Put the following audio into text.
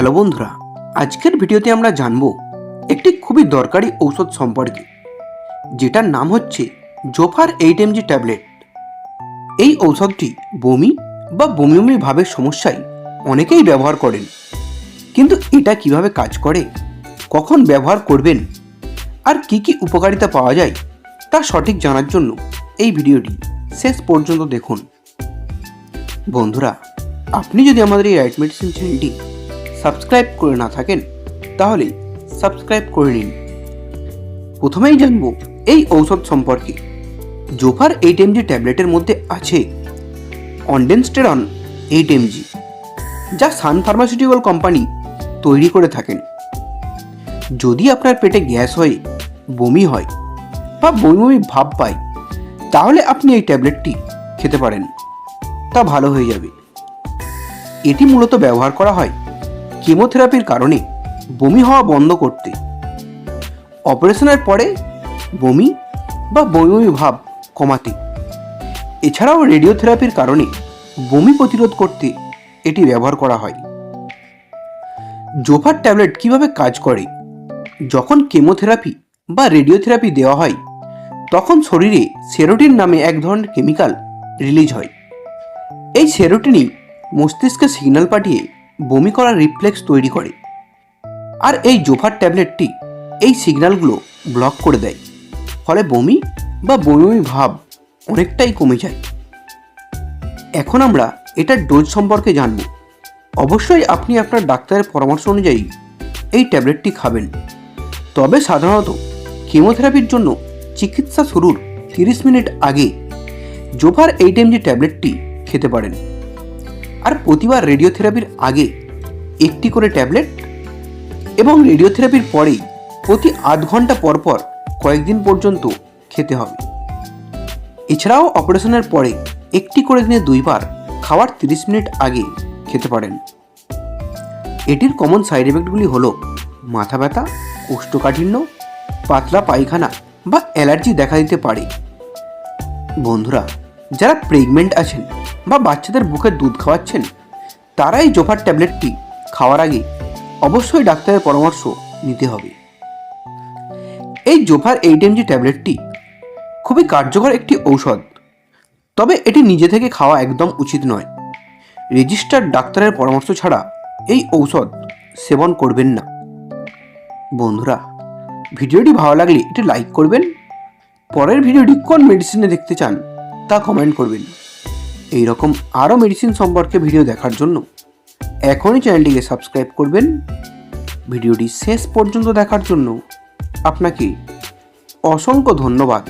Hello বন্ধুরা, আজকের ভিডিওতে আমরা জানব একটি খুবই দরকারি ঔষধ সম্পর্কে, যেটার নাম হচ্ছে জোফার 8mg ট্যাবলেট। এই ঔষধটি বমি বা বমি বমি ভাবের সমস্যায় অনেকেই ব্যবহার করেন, কিন্তু এটা কিভাবে কাজ করে, কখন ব্যবহার করবেন আর কি কি উপকারিতা পাওয়া যায় তা সঠিক জানার জন্য এই ভিডিওটি শেষ পর্যন্ত দেখুন। বন্ধুরা, আপনি যদি আমাদের এই রাইট মেডিসিন চ্যানেলটি সাবস্ক্রাইব করে না থাকেন তাহলে সাবস্ক্রাইব করে নিন। প্রথমেই জানব এই ঔষধ সম্পর্কে। জোফার 8mg ট্যাবলেটের মধ্যে আছে অনডেনস্টেরন 8mg, যা সান ফার্মাসিউটিক্যাল কোম্পানি তৈরি করে থাকেন। যদি আপনার পেটে গ্যাস হয়ে বমি হয় বা বমি বমি ভাব পায়, তাহলে আপনি এই ট্যাবলেটটি খেতে পারেন, তা ভালো হয়ে যাবে। এটি মূলত ব্যবহার করা হয় কেমোথেরাপির কারণে বমি হওয়া বন্ধ করতে, অপারেশনের পরে বমি বা বমি বমি ভাব কমাতে, এছাড়াও রেডিওথেরাপির কারণে বমি প্রতিরোধ করতে এটি ব্যবহার করা হয়। জোফার ট্যাবলেট কিভাবে কাজ করে? যখন কেমোথেরাপি বা রেডিওথেরাপি দেওয়া হয়, তখন শরীরে সেরোটিন নামে এক ধরনের কেমিক্যাল রিলিজ হয়। এই সেরোটিনই মস্তিষ্কে সিগন্যাল পাঠিয়ে বমি করার রিফ্লেক্স তৈরি করে, আর এই জোফার ট্যাবলেটটি এই সিগন্যালগুলো ব্লক করে দেয়, ফলে বমি বা বমি বমি ভাব অনেকটাই কমে যায়। এখন আমরা এটার ডোজ সম্পর্কে জানব। অবশ্যই আপনি আপনার ডাক্তারের পরামর্শ অনুযায়ী এই ট্যাবলেটটি খাবেন, তবে সাধারণত কেমোথেরাপির জন্য চিকিৎসা শুরুর 30 মিনিট আগে জোফার 8mg ট্যাবলেটটি খেতে পারেন, আর প্রতিবার রেডিওথেরাপির আগে একটি করে ট্যাবলেট এবং রেডিওথেরাপির পরেই প্রতি আধ ঘন্টা পর পর কয়েকদিন পর্যন্ত খেতে হবে। এছাড়াও অপারেশনের পরে একটি করে দিনে 2 বার খাওয়ার 30 মিনিট আগে খেতে পারেন। এটির কমন সাইড এফেক্টগুলি হলো মাথা ব্যথা, কোষ্ঠকাঠিন্য, পাতলা পায়খানা বা অ্যালার্জি দেখা দিতে পারে। বন্ধুরা, যারা প্রেগনেন্ট আছেন বা বাচ্চাদের বুকের দুধ খাওয়াচ্ছেন, তারা এই জোফার ট্যাবলেটটি খাওয়ার আগে অবশ্যই ডাক্তারের পরামর্শ নিতে হবে। এই জোফার 8mg ট্যাবলেটটি খুবই কার্যকর একটি ঔষধ, তবে এটি নিজে থেকে খাওয়া একদম উচিত নয়। রেজিস্টার্ড ডাক্তারের পরামর্শ ছাড়া এই ঔষধ সেবন করবেন না। বন্ধুরা, ভিডিওটি ভালো লাগলে এটি লাইক করবেন। পরের ভিডিওটি কোন মেডিসিনে দেখতে চান তা কমেন্ট করবেন। এই রকম আরও মেডিসিন সম্পর্কে ভিডিও দেখার জন্য এখনই চ্যানেলটিকে সাবস্ক্রাইব করবেন। ভিডিওটি শেষ পর্যন্ত দেখার জন্য আপনাকে অসংখ্য ধন্যবাদ।